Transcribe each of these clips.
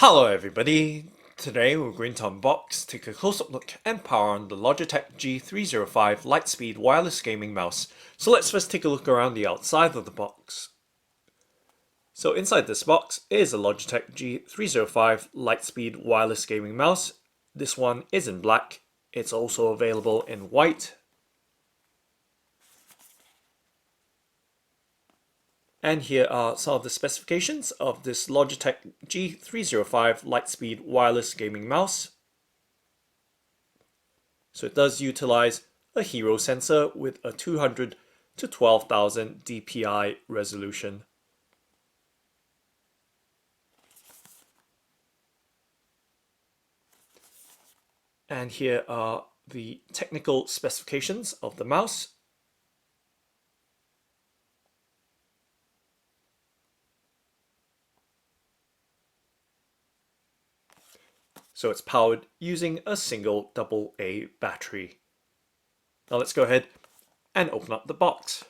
Hello everybody! Today we're going to unbox, take a close-up look and power on the Logitech G305 Lightspeed wireless gaming mouse. So let's first take a look around the outside of the box. So inside this box is a Logitech G305 Lightspeed wireless gaming mouse. This one is in black. It's also available in white. And here are some of the specifications of this Logitech G305 Lightspeed wireless gaming mouse. So it does utilize a hero sensor with a 200 to 12,000 dpi resolution. And here are the technical specifications of the mouse. So it's powered using a single AA battery. Now let's go ahead and open up the box.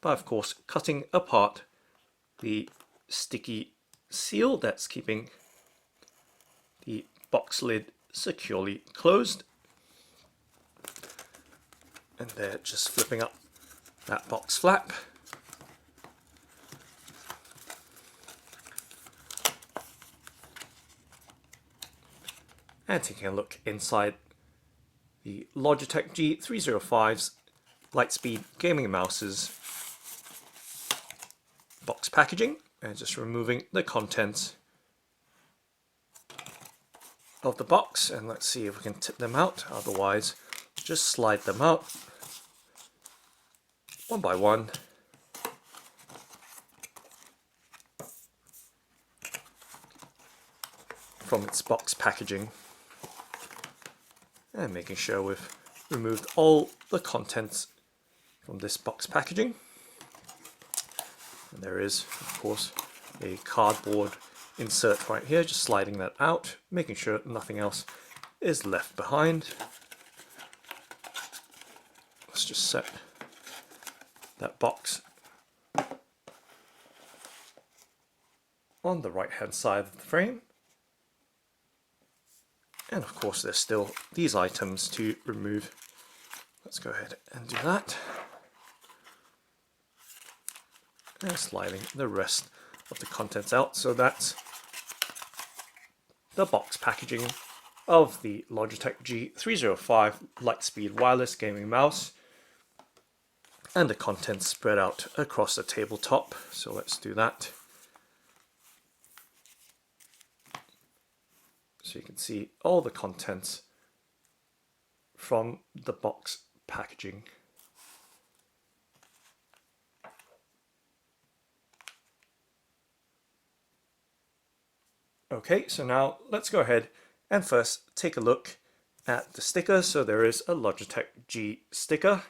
By of course cutting apart the sticky seal that's keeping the box lid securely closed. And they're just flipping up that box flap. And taking a look inside the Logitech G305's Lightspeed gaming mouse's box packaging, and just removing the contents of the box. And let's see if we can tip them out, otherwise just slide them out one by one. From its box packaging. And making sure we've removed all the contents from this box packaging. And there is, of course, a cardboard insert right here, just sliding that out, making sure nothing else is left behind. Let's just set that box on the right hand side of the frame. And of course there's still these items to remove. Let's go ahead and do that. And sliding the rest of the contents out. So that's the box packaging of the Logitech G305 Lightspeed wireless gaming mouse. And the contents spread out across the tabletop. So let's do that. So you can see all the contents from the box packaging. Okay, so now let's go ahead and first take a look at the sticker. So there is a Logitech G sticker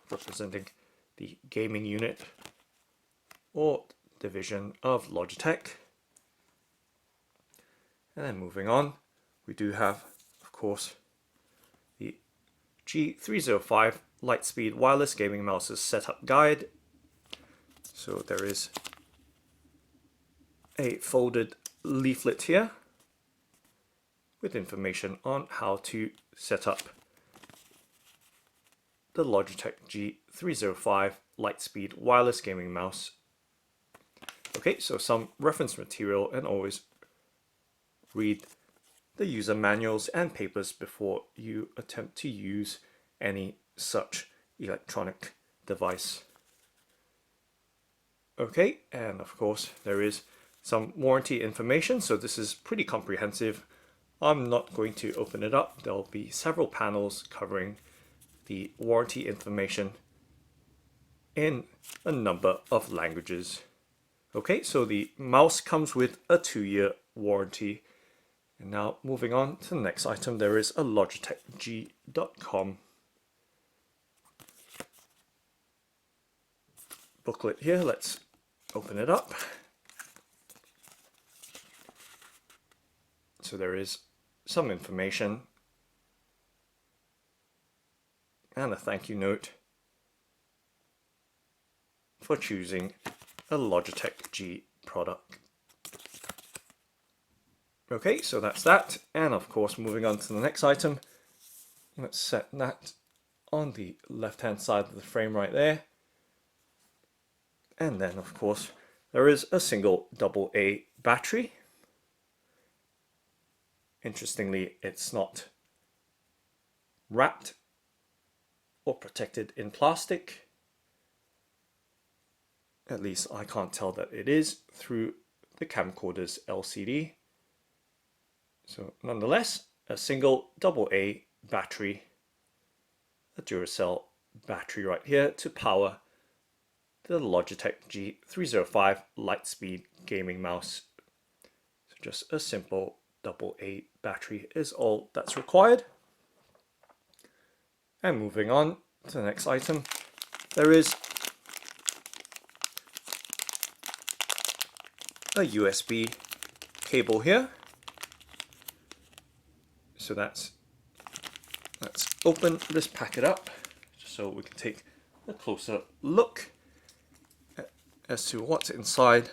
representing the gaming unit or division of Logitech. And then moving on, we do have, of course, the G305 Lightspeed wireless gaming mouse's setup guide. So there is a folded leaflet here with information on how to set up the Logitech G305 Lightspeed wireless gaming mouse. Okay, so some reference material, and always read the user manuals and papers before you attempt to use any such electronic device. Okay, and of course there is some warranty information, so this is pretty comprehensive. I'm not going to open it up. There'll be several panels covering the warranty information in a number of languages. Okay, so the mouse comes with a 2-year warranty. And now moving on to the next item, there is a Logitech G.com booklet here. Let's open it up. So there is some information and a thank you note for choosing a Logitech G product. Okay, so that's that. And of course, moving on to the next item, let's set that on the left-hand side of the frame right there. And then, of course, there is a single AA battery. Interestingly, it's not wrapped or protected in plastic. At least I can't tell that it is through the camcorder's LCD. So nonetheless, a single AA battery, a Duracell battery right here to power the Logitech G305 Lightspeed gaming mouse. So just a simple AA battery is all that's required. And moving on to the next item, there is a USB cable here. So let's open this packet up just so we can take a closer look as to what's inside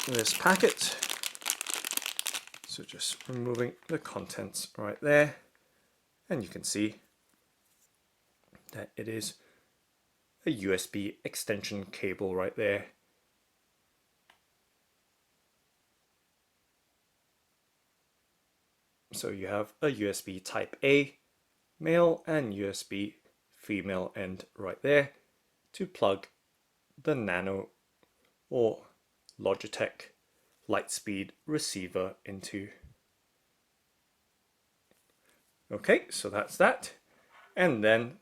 this packet. So just removing the contents right there, and you can see that it is a USB extension cable right there. So you have a USB type A male and USB female end right there to plug the Nano or Logitech Lightspeed receiver into. Okay, so that's that. And then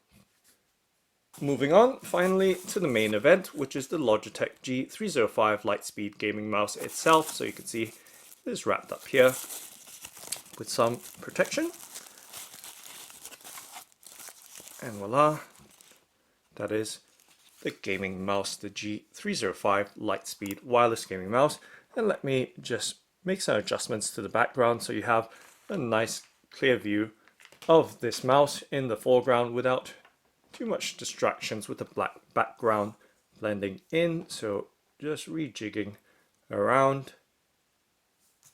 moving on finally to the main event, which is the Logitech G305 Lightspeed gaming mouse itself. So you can see it is wrapped up here with some protection. And voila, that is the gaming mouse, the G305 Lightspeed wireless gaming mouse. And let me just make some adjustments to the background so you have a nice clear view of this mouse in the foreground without too much distractions with the black background blending in. So just rejigging around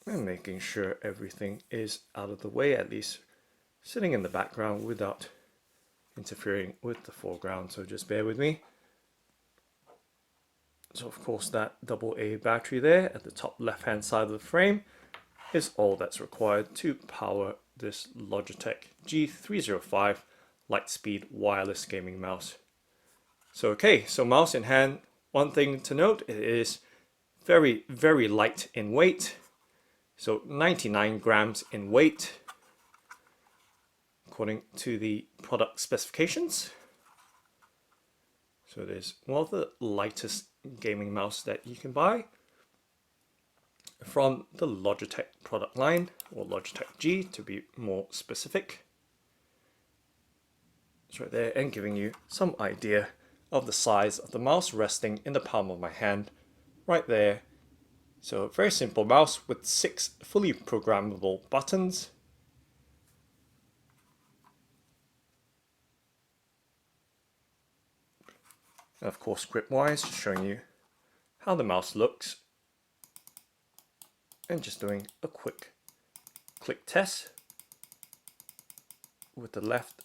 and making sure everything is out of the way, at least sitting in the background without interfering with the foreground. So just bear with me. So of course that AA battery there at the top left hand side of the frame is all that's required to power this Logitech G305 Lightspeed wireless gaming mouse. So okay, so mouse in hand, one thing to note, it is very, very light in weight. So 99 grams in weight, according to the product specifications. So it is one of the lightest gaming mouse that you can buy from the Logitech product line, or Logitech G to be more specific. It's right there, and giving you some idea of the size of the mouse resting in the palm of my hand right there. So a very simple mouse with 6 fully programmable buttons. And of course, grip wise, showing you how the mouse looks. And just doing a quick click test with the left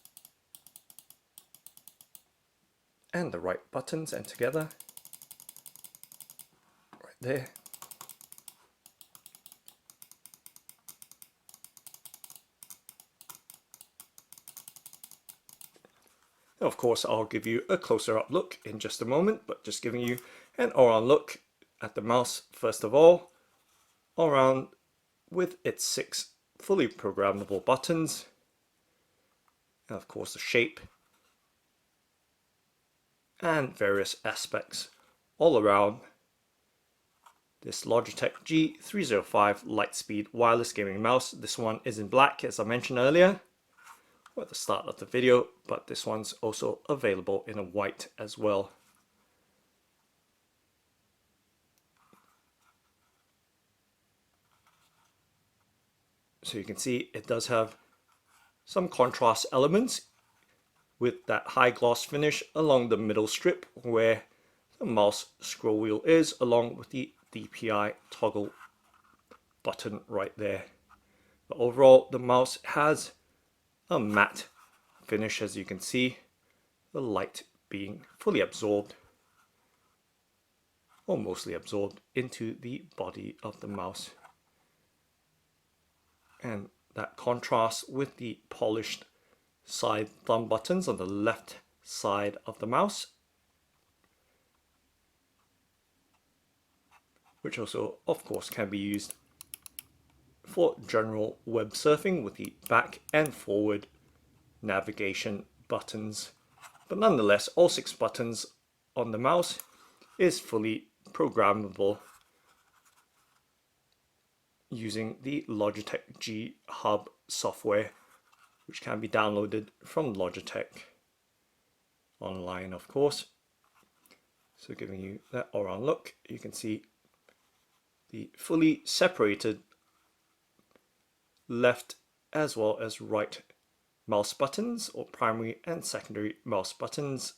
and the right buttons and together. Right there. Of course, I'll give you a closer up look in just a moment, but just giving you an all-round look at the mouse first of all around with its 6 fully programmable buttons, and of course the shape and various aspects all around this Logitech G305 Lightspeed wireless gaming mouse. This one is in black, as I mentioned earlier at the start of the video, but this one's also available in a white as well. So you can see it does have some contrast elements with that high gloss finish along the middle strip where the mouse scroll wheel is, along with the DPI toggle button right there. But overall, the mouse has a matte finish, as you can see, the light being fully absorbed, or mostly absorbed, into the body of the mouse. And that contrasts with the polished side thumb buttons on the left side of the mouse, which also, of course, can be used for general web surfing with the back and forward navigation buttons. But nonetheless, all 6 buttons on the mouse is fully programmable using the Logitech G Hub software, which can be downloaded from Logitech online, of course. So giving you that all-around look, you can see the fully separated left as well as right mouse buttons, or primary and secondary mouse buttons,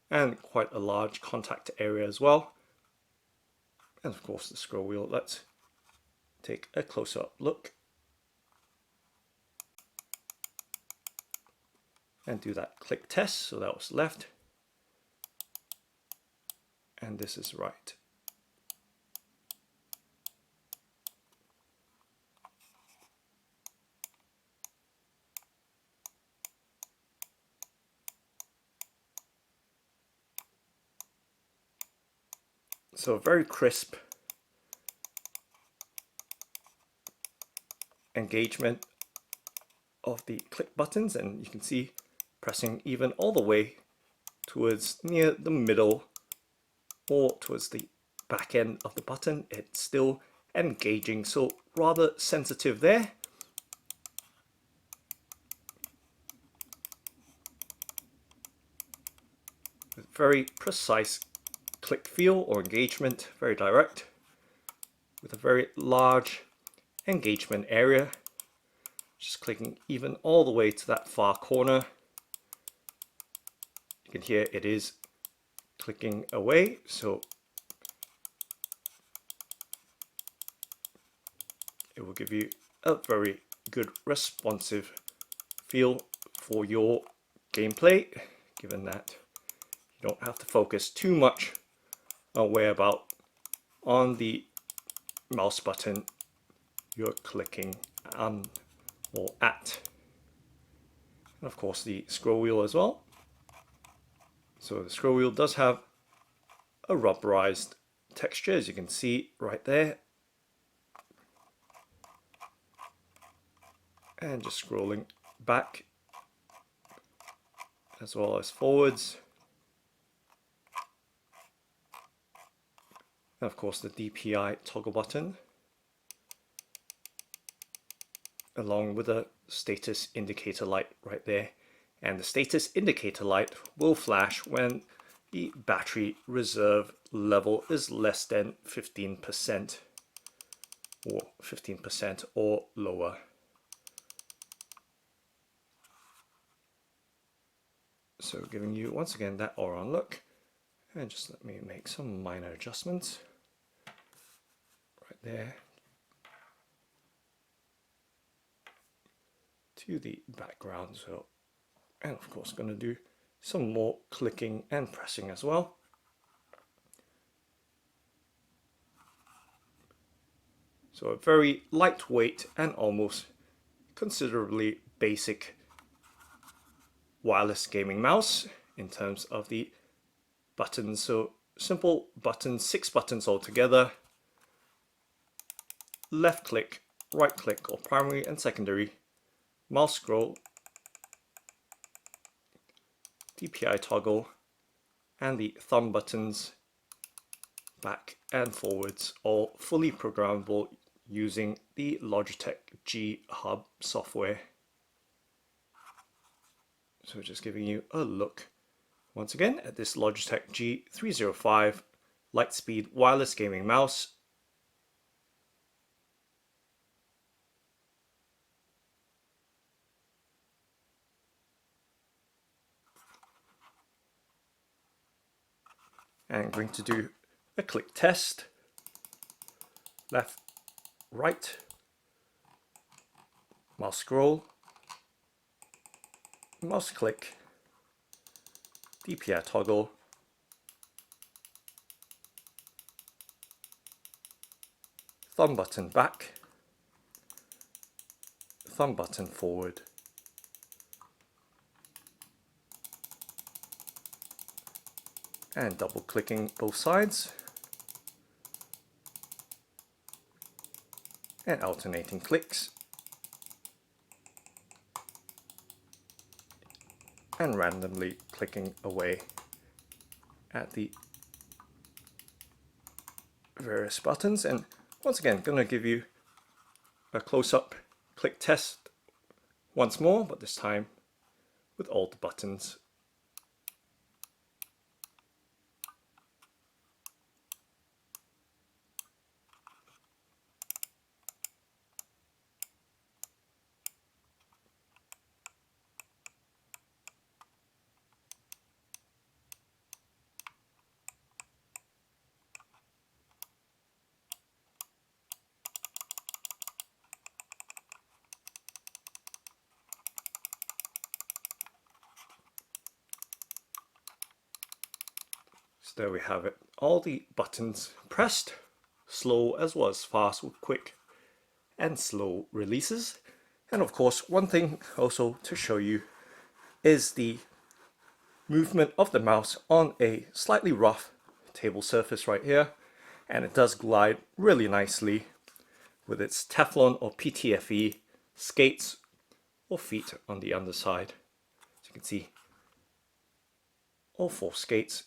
and quite a large contact area as well. And of course the scroll wheel. Let's take a close-up look and do that click test. So that was left and this is right. So very crisp engagement of the click buttons, and you can see pressing even all the way towards near the middle or towards the back end of the button, it's still engaging, so rather sensitive there. With very precise click feel or engagement, very direct, with a very large engagement area. Just clicking even all the way to that far corner. You can hear it is clicking away, so it will give you a very good responsive feel for your gameplay, given that you don't have to focus too much on whereabout on the mouse button you're clicking on or at. And of course the scroll wheel as well. So the scroll wheel does have a rubberized texture, as you can see right there. And just scrolling back as well as forwards. And of course the DPI toggle button, along with a status indicator light right there. And the status indicator light will flash when the battery reserve level is less than 15% or lower. So giving you once again that all-around look, and just let me make some minor adjustments right there to the background. So, and of course going to do some more clicking and pressing as well. So a very lightweight and almost considerably basic wireless gaming mouse in terms of the buttons. So simple buttons, 6 buttons altogether. Left click, right click or primary and secondary, mouse scroll, DPI toggle, and the thumb buttons back and forwards, all fully programmable using the Logitech G Hub software. So just giving you a look once again at this Logitech G305 Lightspeed wireless gaming mouse. And I'm going to do a click test. Left, right, mouse scroll, mouse click, DPI toggle, thumb button back, thumb button forward, and double clicking both sides, and alternating clicks, and randomly clicking away at the various buttons. And once again, I'm going to give you a close-up click test once more, but this time with all the buttons. So there we have it. All the buttons pressed, slow as well as fast with quick and slow releases. And of course, one thing also to show you is the movement of the mouse on a slightly rough table surface right here. And it does glide really nicely with its Teflon or PTFE skates or feet on the underside. As you can see, all 4 skates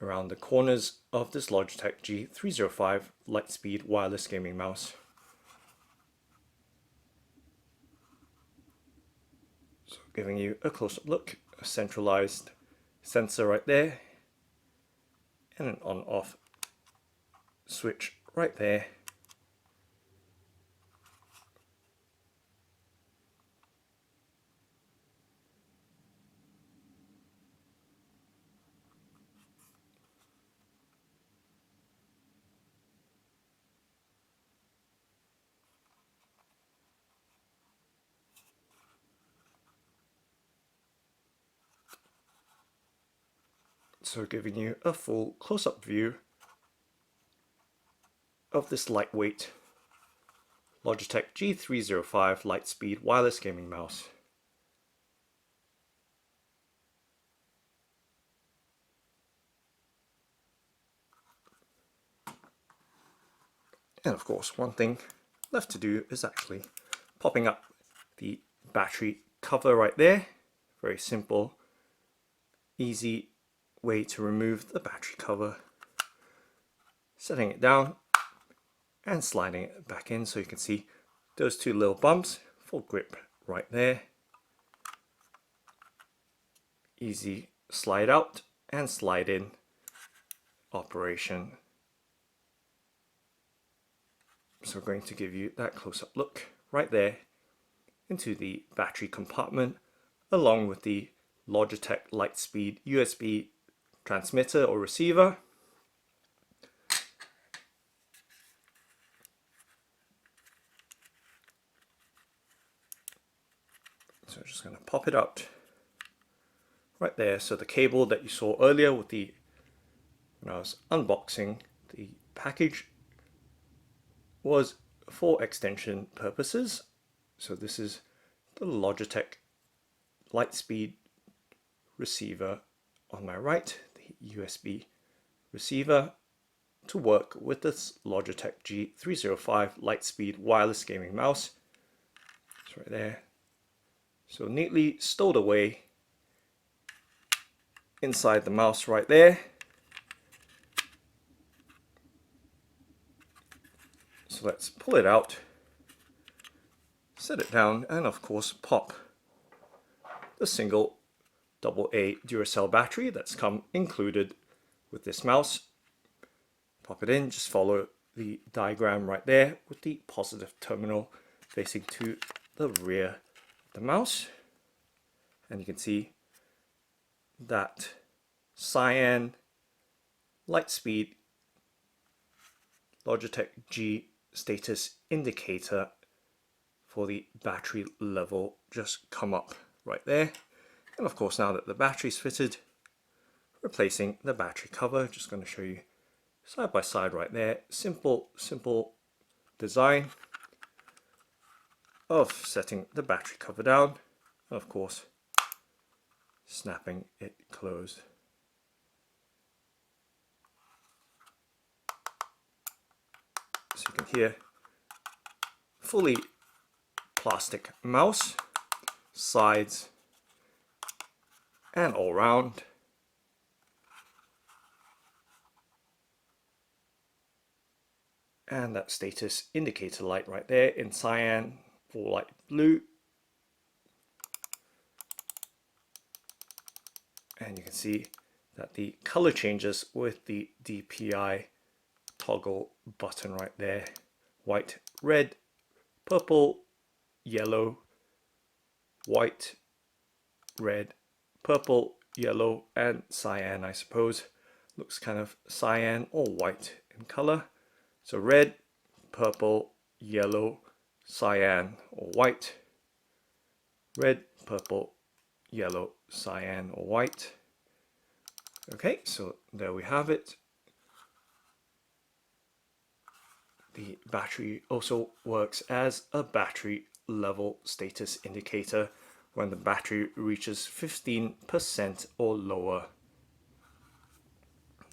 around the corners of this Logitech G305 Lightspeed wireless gaming mouse. So giving you a close-up look, a centralized sensor right there, and an on-off switch right there. So giving you a full close-up view of this lightweight Logitech G305 Lightspeed wireless gaming mouse. And of course, one thing left to do is actually popping up the battery cover right there. Very simple, easy way to remove the battery cover. Setting it down and sliding it back in, so you can see those 2 little bumps. Full grip right there. Easy slide out and slide in operation. So we're going to give you that close-up look right there into the battery compartment, along with the Logitech Lightspeed USB transmitter or receiver. So I'm just going to pop it out right there. So the cable that you saw earlier with the, when I was unboxing the package, was for extension purposes. So this is the Logitech Lightspeed receiver on my right, the USB receiver to work with this Logitech G305 Lightspeed wireless gaming mouse. It's right there. So neatly stowed away inside the mouse right there. So let's pull it out, set it down, and of course pop the single AA Duracell battery that's come included with this mouse. Pop it in, just follow the diagram right there with the positive terminal facing to the rear of the mouse. And you can see that cyan Lightspeed Logitech G status indicator for the battery level just come up right there. And of course, now that the battery's fitted, replacing the battery cover. Just going to show you side by side right there. Simple design of setting the battery cover down. And of course, snapping it closed. So you can hear fully plastic mouse, sides and all round. And that status indicator light right there in cyan or light blue. And you can see that the color changes with the DPI toggle button right there. White, red, purple, yellow, white, red, purple, yellow, and cyan, I suppose. Looks kind of cyan or white in color. So red, purple, yellow, cyan, or white. Red, purple, yellow, cyan, or white. Okay, so there we have it. The battery also works as a battery level status indicator when the battery reaches 15% or lower.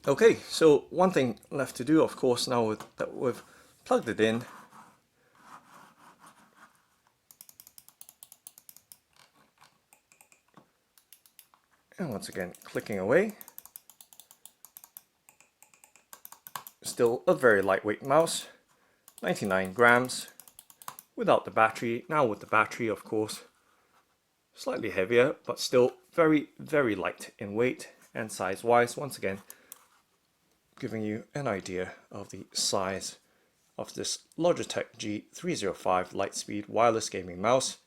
Okay, so one thing left to do, of course, now that we've plugged it in, and once again clicking away, still a very lightweight mouse, 99 grams without the battery. Now with the battery, of course, slightly heavier, but still very light in weight and size wise. Once again, giving you an idea of the size of this Logitech G305 Lightspeed wireless gaming mouse.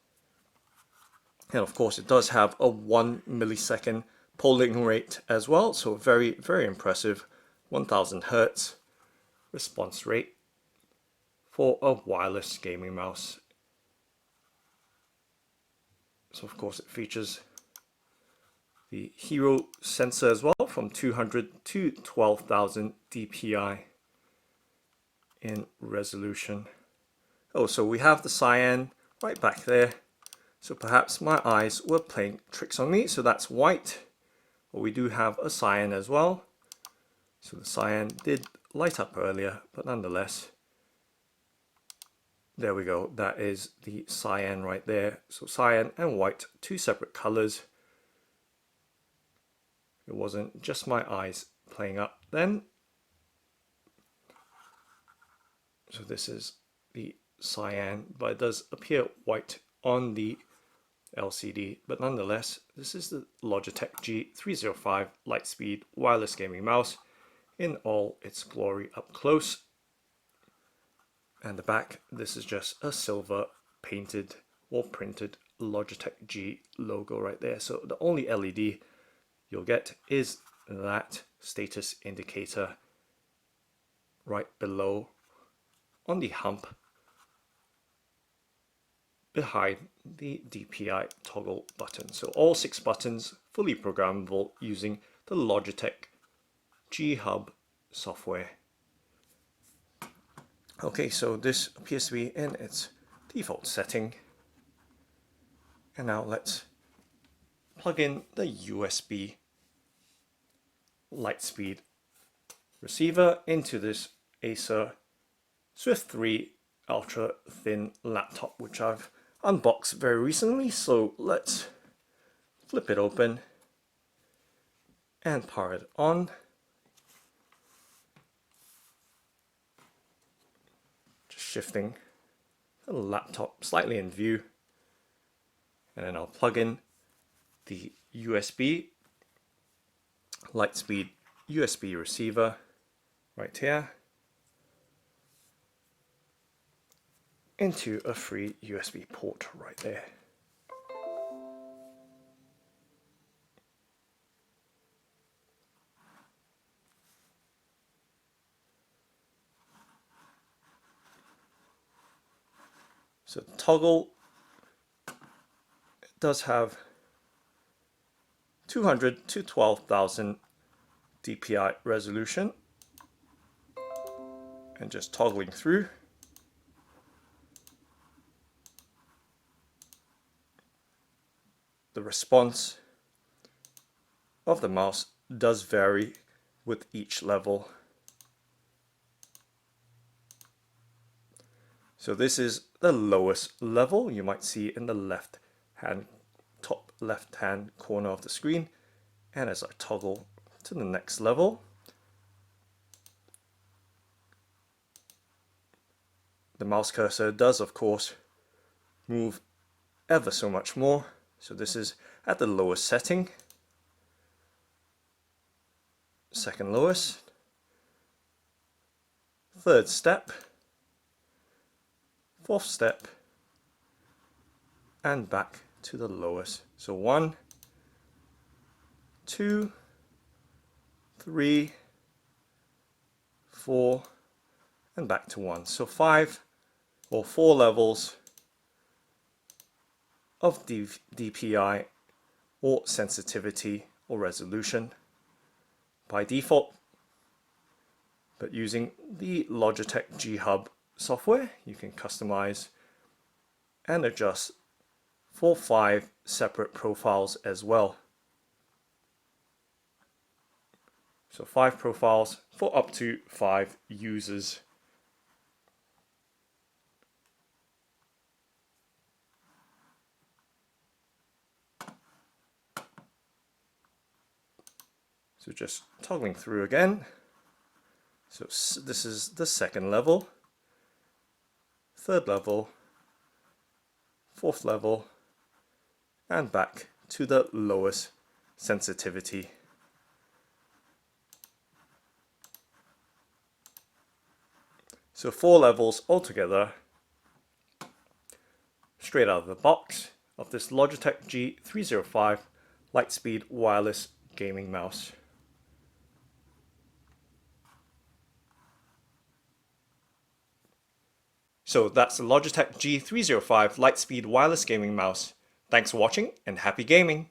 And of course it does have a 1 millisecond polling rate as well, so very impressive 1000 Hertz response rate for a wireless gaming mouse. So of course it features the Hero sensor as well, from 200 to 12,000 dpi in resolution. Oh, so we have the cyan right back there. So perhaps my eyes were playing tricks on me. So that's white. But we do have a cyan as well. So the cyan did light up earlier, but nonetheless, there we go. That is the cyan right there. So cyan and white, two separate colors. It wasn't just my eyes playing up then. So this is the cyan, but it does appear white on the LCD. But nonetheless, this is the Logitech G305 Lightspeed wireless gaming mouse in all its glory up close. And the back, this is just a silver painted or printed Logitech G logo right there. So the only LED you'll get is that status indicator right below on the hump behind the DPI toggle button. So all 6 buttons fully programmable using the Logitech G Hub software. Okay, so this appears to be in its default setting. And now let's plug in the USB Lightspeed receiver into this Acer Swift 3 ultra thin laptop, which I've unboxed very recently. So let's flip it open and power it on. Just shifting the laptop slightly in view, and then I'll plug in the USB Lightspeed USB receiver right here into a free USB port right there. So the toggle does have 200 to 12,000 DPI resolution, and just toggling through. The response of the mouse does vary with each level. So this is the lowest level you might see in the top left hand corner of the screen. And as I toggle to the next level, the mouse cursor does of course move ever so much more. So this is at the lowest setting, second lowest, third step, fourth step, and back to the lowest. So 1, 2, 3, 4, and back to 1. So 5 or 4 levels of DPI or sensitivity or resolution by default. But using the Logitech G Hub software, you can customize and adjust for 5 separate profiles as well. So 5 profiles for up to 5 users. So just toggling through again. So this is the second level, third level, fourth level, and back to the lowest sensitivity. So 4 levels altogether, straight out of the box of this Logitech G305 Lightspeed wireless gaming mouse. So that's the Logitech G305 Lightspeed wireless gaming mouse. Thanks for watching and happy gaming!